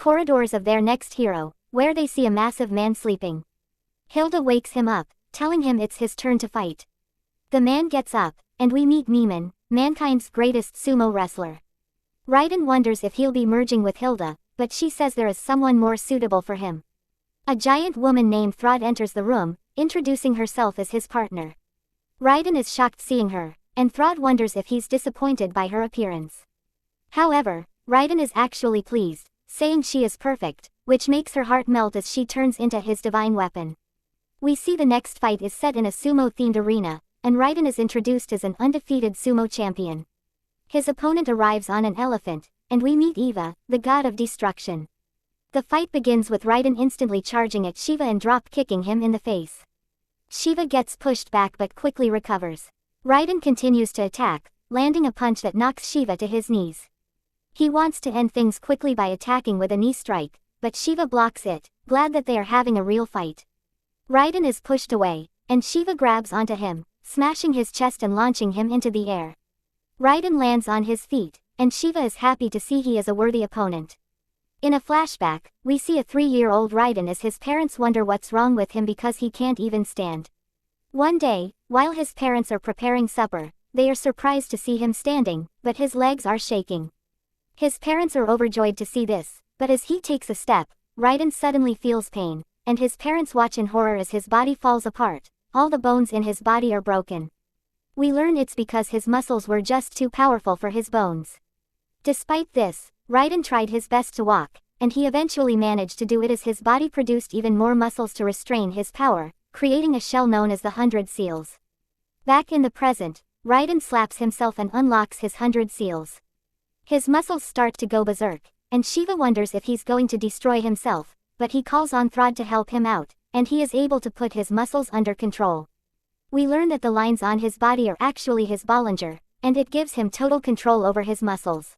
corridors of their next hero, where they see a massive man sleeping. Hilda wakes him up, telling him it's his turn to fight. The man gets up, and we meet Neiman, mankind's greatest sumo wrestler. Raiden wonders if he'll be merging with Hilda, but she says there is someone more suitable for him. A giant woman named Throd enters the room, introducing herself as his partner. Raiden is shocked seeing her, and Throd wonders if he's disappointed by her appearance. However, Raiden is actually pleased, saying she is perfect, which makes her heart melt as she turns into his divine weapon. We see the next fight is set in a sumo-themed arena, and Raiden is introduced as an undefeated sumo champion. His opponent arrives on an elephant, and we meet Eva, the god of destruction. The fight begins with Raiden instantly charging at Shiva and drop-kicking him in the face. Shiva gets pushed back but quickly recovers. Raiden continues to attack, landing a punch that knocks Shiva to his knees. He wants to end things quickly by attacking with a knee strike, but Shiva blocks it, glad that they are having a real fight. Raiden is pushed away, and Shiva grabs onto him, smashing his chest and launching him into the air. Raiden lands on his feet, and Shiva is happy to see he is a worthy opponent. In a flashback, we see a 3-year-old Raiden as his parents wonder what's wrong with him because he can't even stand. One day, while his parents are preparing supper, they are surprised to see him standing, but his legs are shaking. His parents are overjoyed to see this, but as he takes a step, Raiden suddenly feels pain, and his parents watch in horror as his body falls apart. All the bones in his body are broken. We learn it's because his muscles were just too powerful for his bones. Despite this, Raiden tried his best to walk, and he eventually managed to do it as his body produced even more muscles to restrain his power, creating a shell known as the 100 Seals. Back in the present, Raiden slaps himself and unlocks his 100 Seals. His muscles start to go berserk, and Shiva wonders if he's going to destroy himself, but he calls on Throd to help him out, and he is able to put his muscles under control. We learn that the lines on his body are actually his Bollinger, and it gives him total control over his muscles.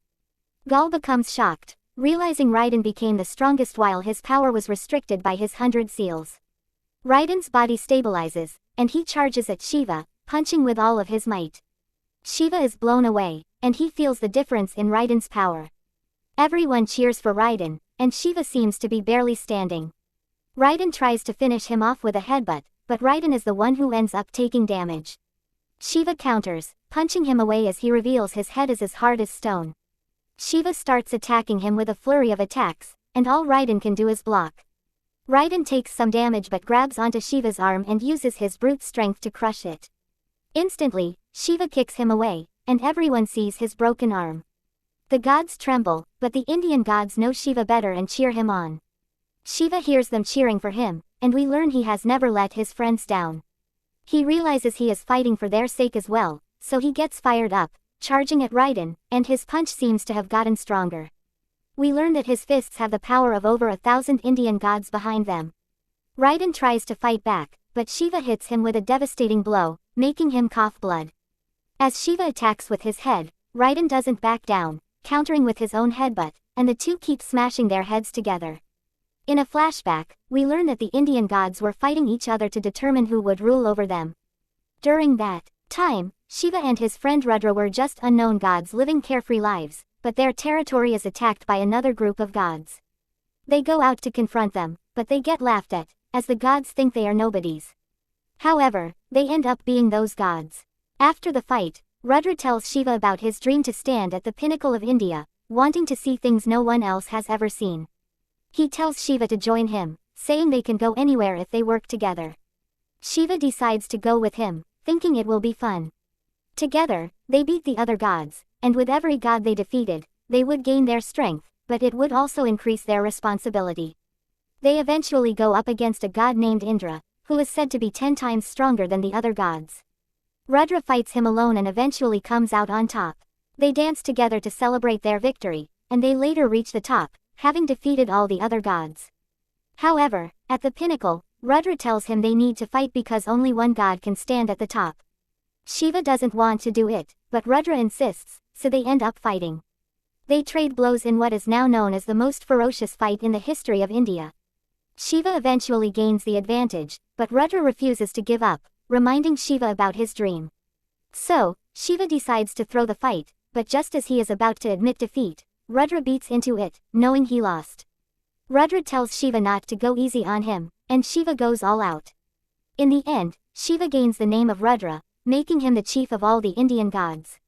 Gaul becomes shocked, realizing Raiden became the strongest while his power was restricted by his 100 Seals. Raiden's body stabilizes, and he charges at Shiva, punching with all of his might. Shiva is blown away, and he feels the difference in Raiden's power. Everyone cheers for Raiden, and Shiva seems to be barely standing. Raiden tries to finish him off with a headbutt, but Raiden is the one who ends up taking damage. Shiva counters, punching him away as he reveals his head is as hard as stone. Shiva starts attacking him with a flurry of attacks, and all Raiden can do is block. Raiden takes some damage but grabs onto Shiva's arm and uses his brute strength to crush it. Instantly, Shiva kicks him away, and everyone sees his broken arm. The gods tremble, but the Indian gods know Shiva better and cheer him on. Shiva hears them cheering for him, and we learn he has never let his friends down. He realizes he is fighting for their sake as well, so he gets fired up, charging at Raiden, and his punch seems to have gotten stronger. We learn that his fists have the power of over 1,000 Indian gods behind them. Raiden tries to fight back, but Shiva hits him with a devastating blow, making him cough blood. As Shiva attacks with his head, Raiden doesn't back down, countering with his own headbutt, and the two keep smashing their heads together. In a flashback, we learn that the Indian gods were fighting each other to determine who would rule over them. During that time, Shiva and his friend Rudra were just unknown gods living carefree lives, but their territory is attacked by another group of gods. They go out to confront them, but they get laughed at, as the gods think they are nobodies. However, they end up being those gods. After the fight, Rudra tells Shiva about his dream to stand at the pinnacle of India, wanting to see things no one else has ever seen. He tells Shiva to join him, saying they can go anywhere if they work together. Shiva decides to go with him, thinking it will be fun. Together, they beat the other gods, and with every god they defeated, they would gain their strength, but it would also increase their responsibility. They eventually go up against a god named Indra, who is said to be 10 times stronger than the other gods. Rudra fights him alone and eventually comes out on top. They dance together to celebrate their victory, and they later reach the top, having defeated all the other gods. However, at the pinnacle, Rudra tells him they need to fight because only one god can stand at the top. Shiva doesn't want to do it, but Rudra insists, so they end up fighting. They trade blows in what is now known as the most ferocious fight in the history of India. Shiva eventually gains the advantage, but Rudra refuses to give up, reminding Shiva about his dream. So, Shiva decides to throw the fight, but just as he is about to admit defeat, Rudra beats into it, knowing he lost. Rudra tells Shiva not to go easy on him, and Shiva goes all out. In the end, Shiva gains the name of Rudra, making him the chief of all the Indian gods.